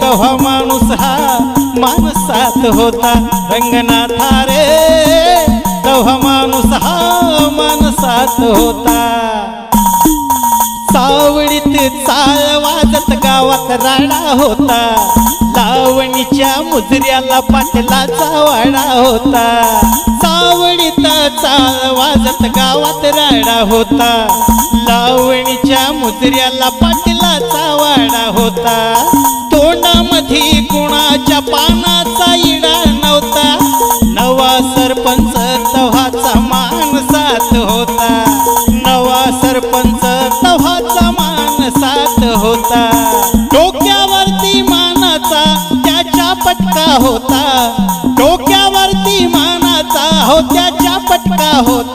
तेव्हा माणूस हा माणसात होता रंगनाथा रे, तेव्हा माणूस हा माणसात होता। सावळीत चाळ वाजत गावात राडा होता, लावणीच्या मुजऱ्याला पाटलाचा वाडा होता। सावळीत चाळ वाजत गावात राडा होता, लावणीच्या मुजऱ्याला पाटलाचा वाडा होता। तोंडामध्ये कुणाच्या पानाचा इडा नव्हता, नवा सरपंच तव्हाचा माणसात होता, नवा सरपंच तव्हाचा माणसात होता। डोक्यावरती मानाचा त्याच्या पटका होता, डोक्यावरती मानाचा हो त्याच्या पटका होता।